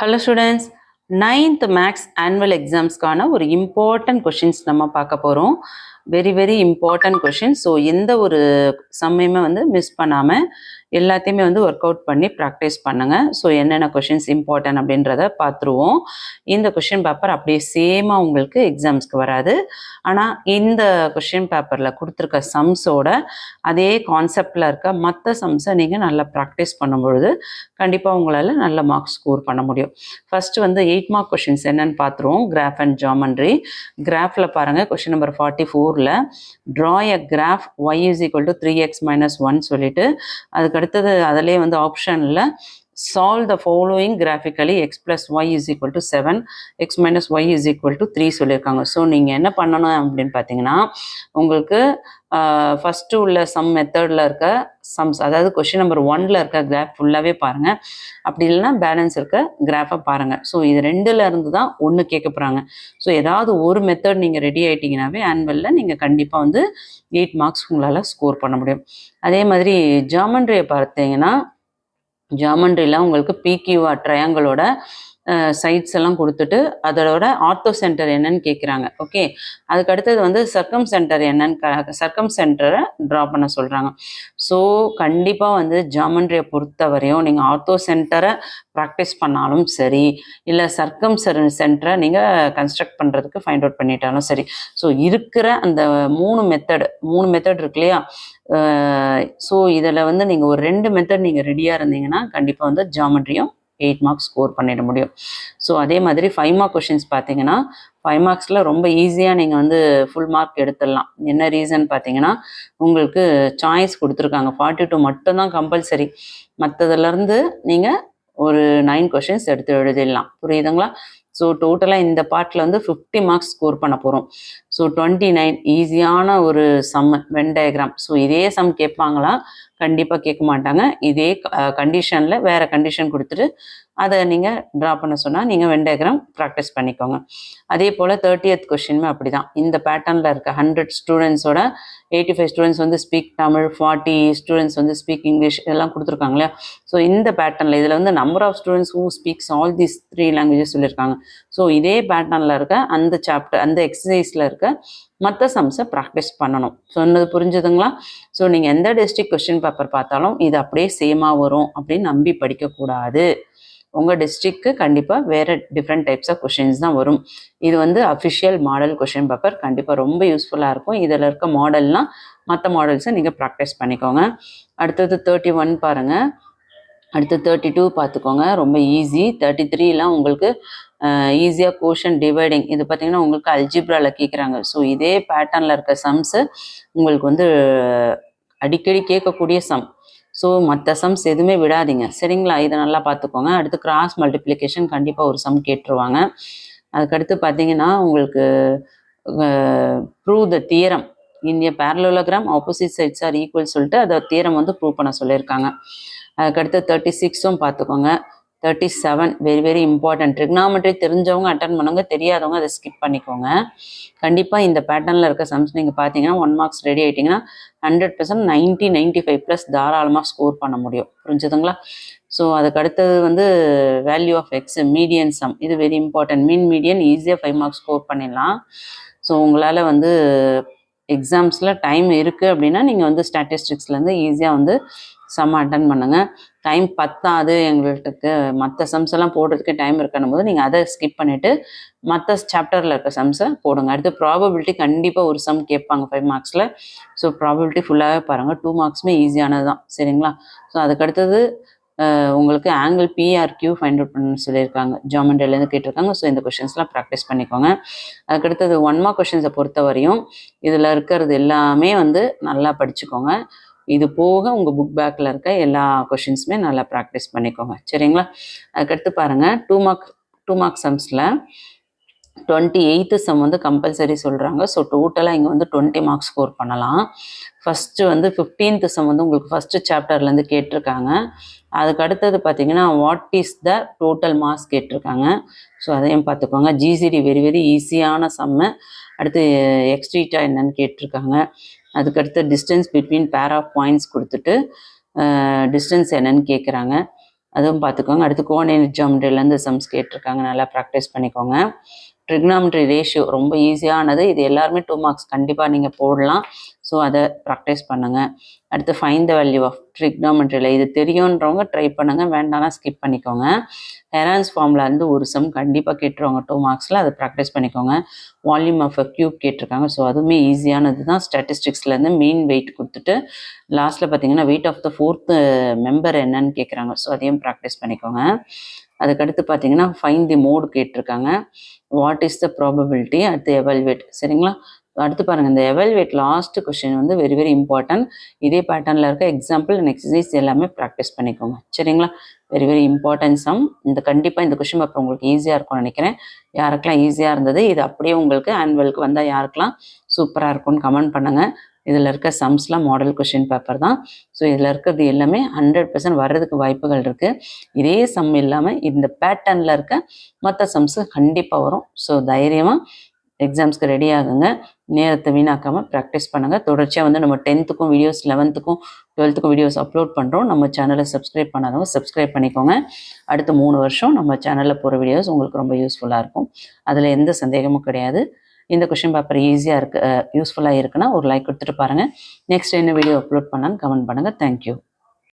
Hello students, 9th Max Annual Examsக்கான ஒரு important questions நம்ம பார்க்க போகிறோம். very important questions. ஸோ எந்த ஒரு சம்மையுமே வந்து மிஸ் பண்ணாமல் எல்லாத்தையுமே வந்து ஒர்க் அவுட் பண்ணி ப்ராக்டிஸ் பண்ணுங்கள். ஸோ என்னென்ன கொஷின்ஸ் இம்பார்ட்டன்ட் அப்படின்றத பார்த்துருவோம். இந்த கொஷின் பேப்பர் அப்படியே சேமாக உங்களுக்கு எக்ஸாம்ஸ்க்கு வராது. ஆனால் இந்த கொஷின் பேப்பரில் கொடுத்துருக்க சம்ஸோட அதே கான்செப்டில் இருக்க மற்ற சம்ஸை நீங்கள் நல்லா ப்ராக்டிஸ் பண்ணும்பொழுது கண்டிப்பாக உங்களால் நல்ல மார்க்ஸ் ஸ்கோர் பண்ண முடியும். ஃபஸ்ட்டு வந்து 8 மார்க் கொஷின்ஸ் என்னென்னு பார்த்துருவோம். Graph and geometry. கிராஃபில் பாருங்கள், கொஷின் நம்பர் 44ல் draw a graph y is equal to 3x minus 1 சொல்லிட்டு அதுக்கு அடுத்தது அதிலே வந்து ஆப்ஷனில் solve the following graphically x plus y is equal to 7 x minus y is equal to 3 சொல்லியிருக்காங்க. ஸோ நீங்கள் என்ன பண்ணணும் அப்படின்னு பார்த்தீங்கன்னா, உங்களுக்கு ஃபஸ்ட்டு உள்ள சம் மெத்தடில் இருக்க சம்ஸ், அதாவது கொஷின் நம்பர் 1ல் இருக்க கிராஃப் ஃபுல்லாகவே பாருங்கள். அப்படி இல்லைன்னா பேலன்ஸ் இருக்க கிராஃபை பாருங்கள். ஸோ இது ரெண்டுல இருந்து தான் ஒன்று கேட்க போகிறாங்க. ஸோ ஏதாவது ஒரு மெத்தட் நீங்கள் ரெடி ஆகிட்டிங்கனாவே ஆனுவலில் நீங்கள் கண்டிப்பாக வந்து 8 மார்க்ஸ் உங்களால் ஸ்கோர் பண்ண முடியும். அதே மாதிரி ஜாமெண்ட்ரியை பார்த்தீங்கன்னா, ஜாமெண்ட்ரியில் உங்களுக்கு பிக்யூஆர் ட்ரையாங்கிளோட சைட்ஸ் எல்லாம் கொடுத்துட்டு அதோட ஆர்த்தோ சென்டர் என்னன்னு கேட்குறாங்க. ஓகே, அதுக்கு அடுத்தது வந்து சர்க்கம் சென்டர் என்னன்னு சர்க்கம் சென்டரை ட்ரா பண்ண சொல்கிறாங்க. ஸோ கண்டிப்பாக வந்து ஜாமெண்ட்ரியை பொறுத்த வரையும் நீங்கள் ஆர்த்தோ சென்டரை ப்ராக்டிஸ் பண்ணாலும் சரி, இல்லை சர்க்கம் சென்டரை நீங்கள் கன்ஸ்ட்ரக்ட் பண்ணுறதுக்கு ஃபைண்ட் அவுட் பண்ணிட்டாலும் சரி, ஸோ இருக்கிற அந்த மூணு மெத்தட் இருக்கு இல்லையா. ஸோ இதில் வந்து நீங்கள் ஒரு 2 மெத்தட் நீங்கள் ரெடியாக இருந்தீங்கன்னா கண்டிப்பாக வந்து ஜாமெண்ட்ரியும் 8 மார்க்ஸ் ஸ்கோர் பண்ணிட முடியும். ஸோ அதே மாதிரி 5 மார்க் கொஷின்ஸ் பார்த்தீங்கன்னா 5 மார்க்ஸில் ரொம்ப ஈஸியாக நீங்கள் வந்து ஃபுல் மார்க் எடுத்துடலாம். என்ன ரீசன் பார்த்தீங்கன்னா, உங்களுக்கு சாய்ஸ் கொடுத்துருக்காங்க. 42 மட்டும்தான் கம்பல்சரி. மற்றதுலேருந்து நீங்கள் ஒரு 9 கொஷின்ஸ் எடுத்து எழுதிடலாம். புரியுதுங்களா? ஸோ டோட்டலாக இந்த பார்ட்டில் வந்து 50 மார்க்ஸ் ஸ்கோர் பண்ண போகிறோம். ஸோ 29 ஈஸியான ஒரு சம் வென் டயக்ராம். ஸோ இதே சம் கேட்பாங்களா? கண்டிப்பாக கேட்க மாட்டாங்க. இதே கண்டிஷனில் வேறு கண்டிஷன் கொடுத்துட்டு அதை நீங்கள் ட்ரா பண்ண சொன்னால் நீங்கள் வென் டயக்ராம் ப்ராக்டிஸ் பண்ணிக்கோங்க. அதே போல் 30th கொஷினுமே அப்படி தான். இந்த பேட்டர்னில் இருக்க 100 ஸ்டூடெண்ட்ஸோட 85 ஸ்டூடெண்ட்ஸ் வந்து ஸ்பீக் தமிழ், 40 ஸ்டூடெண்ட்ஸ் வந்து ஸ்பீக் இங்கிலீஷ், இதெல்லாம் கொடுத்துருக்காங்க இல்லையா. ஸோ இந்த பேட்டர்னில் இதில் வந்து number of students who speaks all these 3 languages சொல்லியிருக்காங்க. ஸோ இதே பேட்டர்னில் இருக்க அந்த சாப்டர், அந்த எக்ஸசைஸில் இருக்க மற்ற சம்ஸை ப்ராக்டிஸ் பண்ணணும். சொன்னது புரிஞ்சுதுங்களா? ஸோ நீங்கள் எந்த டிஸ்ட்ரிக்ட் கொஸ்டின் பேப்பர் பார்த்தாலும் இது அப்படியே சேமாக வரும் அப்படின்னு நம்பி படிக்கக்கூடாது. உங்கள் டிஸ்ட்ரிக்ட்க்கு கண்டிப்பாக வேறு டிஃப்ரெண்ட் டைப்ஸ் ஆஃப் கொஷின்ஸ் தான் வரும். இது வந்து அஃபிஷியல் மாடல் கொஷின் பேப்பர். கண்டிப்பாக ரொம்ப யூஸ்ஃபுல்லாக இருக்கும். இதில் இருக்க மாடல்னால் மற்ற மாடல்ஸை நீங்கள் ப்ராக்டிஸ் பண்ணிக்கோங்க. அடுத்தது 31 பாருங்கள். அடுத்து 32 பார்த்துக்கோங்க, ரொம்ப ஈஸி. 33லாம் உங்களுக்கு ஈஸியாக கோஷன் டிவைடிங், இது பார்த்திங்கன்னா உங்களுக்கு அல்ஜிப்ராவில் கேட்குறாங்க. ஸோ இதே பேட்டர்னில் இருக்க சம்ஸு உங்களுக்கு வந்து அடிக்கடி கேட்கக்கூடிய சம். ஸோ மற்ற சம்ஸ் எதுவுமே விடாதீங்க, சரிங்களா? இதை நல்லா பார்த்துக்கோங்க. அடுத்து கிராஸ் மல்டிப்ளிகேஷன் கண்டிப்பாக ஒரு சம் கேட்டுருவாங்க. அதுக்கடுத்து பார்த்தீங்கன்னா உங்களுக்கு prove the theorem in a parallelogram opposite sides are equal சொல்லிட்டு அதை தியரம் வந்து ப்ரூவ் பண்ண சொல்லியிருக்காங்க. அதுக்கடுத்து 36ம் பார்த்துக்கோங்க. 37 வெரி இம்பார்ட்டன்ட். ட்ரிக்னாமெட்ரி தெரிஞ்சவங்க அட்டன் பண்ணுங்க, தெரியாதவங்க அதை ஸ்கிப் பண்ணிக்கோங்க. கண்டிப்பாக இந்த பேட்டர்னில் இருக்க சம்ஸ் நீங்கள் பார்த்தீங்கன்னா 1 மார்க்ஸ் ரெடி ஆகிட்டிங்கன்னா 100% 90-95+ தாராளமாக ஸ்கோர் பண்ண முடியும். புரிஞ்சுதுங்களா? ஸோ அதுக்கு அடுத்தது வந்து value of x median sum, இது வெரி இம்பார்ட்டன்ட். மீடியன் ஈஸியாக 5 மார்க்ஸ் ஸ்கோர் பண்ணிடலாம். ஸோ உங்களால் வந்து எக்ஸாம்ஸில் டைம் இருக்குது அப்படின்னா நீங்கள் வந்து ஸ்டாட்டிஸ்டிக்ஸ்லேருந்து ஈஸியாக வந்து சம் அட்டன் பண்ணுங்கள். டைம் பத்தாது எங்களுக்கு, மற்ற சம்ஸ் எல்லாம் போடுறதுக்கு டைம் இருக்கணும் போது நீங்கள் அதை ஸ்கிப் பண்ணிவிட்டு மற்ற சாப்டரில் இருக்க சம்ஸை போடுங்க. அடுத்து ப்ராபபிலிட்டி கண்டிப்பாக ஒரு சம் கேட்பாங்க 5 மார்க்ஸில். ஸோ ப்ராபபிலிட்டி ஃபுல்லாகவே பாருங்கள். 2 மார்க்ஸுமே ஈஸியானது தான், சரிங்களா? ஸோ அதுக்கடுத்தது உங்களுக்கு ஆங்கிள் பிஆர்கியூ ஃபைண்ட் அவுட் பண்ண சொல்லியிருக்காங்க. ஜாமெண்ட்ரிலேருந்து கேட்டிருக்காங்க. ஸோ இந்த கொஷின்ஸ்லாம் ப்ராக்டிஸ் பண்ணிக்கோங்க. அதுக்கடுத்தது 1 மார்க் கொஷின்ஸை பொறுத்த வரையும் இதில் இருக்கிறது எல்லாமே வந்து நல்லா படிச்சுக்கோங்க. இது போக உங்கள் புக் பேக்கில் இருக்க எல்லா கொஷின்ஸுமே நல்லா ப்ராக்டிஸ் பண்ணிக்கோங்க, சரிங்களா? அதுக்கடுத்து பாருங்கள், 2 மார்க் சம்ஸில் 28th சம் வந்து கம்பல்சரி சொல்கிறாங்க. ஸோ டோட்டலாக இங்கே வந்து 20 மார்க்ஸ் ஸ்கோர் பண்ணலாம். ஃபஸ்ட்டு வந்து 15th சம் வந்து உங்களுக்கு ஃபஸ்ட்டு சாப்டர்லேருந்து கேட்டிருக்காங்க. அதுக்கு அடுத்தது பார்த்தீங்கன்னா what is the total marks கேட்டிருக்காங்க. ஸோ அதையும் பார்த்துக்கோங்க. ஜிசிடி வெரி ஈஸியான சம்மு. அடுத்து எக்ஸ்ட்ரீட்டா என்னன்னு கேட்டிருக்காங்க. அதுக்கடுத்து distance between pair of points கொடுத்துட்டு டிஸ்டன்ஸ் என்னன்னு கேட்குறாங்க. அதுவும் பார்த்துக்கோங்க. அடுத்து கோஆர்டினேட் ஜியோமெட்ரிலேருந்து சம்ஸ் கேட்டிருக்காங்க, நல்லா ப்ராக்டிஸ் பண்ணிக்கோங்க. ட்ரிக்னாமெட்ரி ரேஷியோ ரொம்ப ஈஸியானது, இது எல்லாருமே 2 மார்க்ஸ் கண்டிப்பாக நீங்கள் போடலாம். ஸோ அதை ப்ராக்டிஸ் பண்ணுங்கள். அடுத்து ஃபைண்ட் த வேல்யூ ஆஃப் ட்ரிக்னாமெட்ரியில் இது தெரியுன்றவங்க ட்ரை பண்ணுங்கள், வேண்டாம்னா ஸ்கிப் பண்ணிக்கோங்க. ஹெரான்ஸ் ஃபார்ம்லேருந்து ஒரு சம் கண்டிப்பாக கேட்டுருவாங்க 2 மார்க்ஸில், அதை ப்ராக்டிஸ் பண்ணிக்கோங்க. வால்யூம் ஆஃப் அ க்யூப் கேட்டிருக்காங்க, ஸோ அதுவுமே ஈஸியானது தான். ஸ்டாட்டிஸ்டிக்ஸ்லேருந்து மீன் வெயிட் கொடுத்துட்டு லாஸ்ட்டில் பார்த்தீங்கன்னா weight of the 4th member என்னன்னு கேட்குறாங்க, ஸோ அதையும் ப்ராக்டிஸ் பண்ணிக்கோங்க. அதுக்கடுத்து பார்த்தீங்கன்னா ஃபைண்ட் தி மோடு கேட்டிருக்காங்க, வாட் இஸ் த ப்ராபபிலிட்டி, அடுத்து எவல்வேட். சரிங்களா? அடுத்து பாருங்கள், இந்த எவல்வேட் லாஸ்ட் கொஸ்டின் வந்து வெரி வெரி இம்பார்ட்டன்ட். இதே பேட்டர்னில் இருக்க எக்ஸாம்பிள் அண்ட் எக்ஸசைஸ் எல்லாமே ப்ராக்டிஸ் பண்ணிக்கோங்க. சரிங்களா? Very very important sum. இந்த கண்டிப்பாக இந்த கொஸ்டின் பேப்பர் உங்களுக்கு ஈஸியாக இருக்கும்னு நினைக்கிறேன். யாருக்கெல்லாம் ஈஸியாக இருந்தது, இது அப்படியே உங்களுக்கு ஆனுவலுக்கு வந்தால் யாருக்கெல்லாம் சூப்பராக இருக்கும்னு கமெண்ட் பண்ணுங்கள். இதில் இருக்க சம்ஸ்லாம் மாடல் கொஷின் பேப்பர் தான். ஸோ இதில் இருக்கிறது எல்லாமே 100% வர்றதுக்கு வாய்ப்புகள் இருக்குது. இதே சம் இல்லாமல் இந்த பேட்டர்னில் இருக்க மற்ற சம்ஸு கண்டிப்பாக வரும். ஸோ தைரியமாக எக்ஸாம்ஸ்க்கு ரெடி ஆகுங்க. நேரத்தை வீணாக்காமல் ப்ராக்டிஸ் பண்ணுங்கள். தொடர்ச்சியாக வந்து நம்ம 10th videos, 11th 12th videos upload பண்ணுறோம். நம்ம சேனலை சப்ஸ்கிரைப் பண்ணாதவங்க சப்ஸ்கிரைப் பண்ணிக்கோங்க. அடுத்த 3 வருஷம் நம்ம சேனலில் போகிற வீடியோஸ் உங்களுக்கு ரொம்ப யூஸ்ஃபுல்லாக இருக்கும். அதில் எந்த சந்தேகமும் கிடையாது. இந்த கொஷின் பேப்பர் ஈஸியாக யூஸ்ஃபுல்லாக இருக்குன்னா ஒரு லைக் கொடுத்துட்டு பாருங்கள். நெக்ஸ்ட் என்ன வீடியோ அப்லோட் பண்ணான்னு கமெண்ட் பண்ணுங்கள். தேங்க்யூ.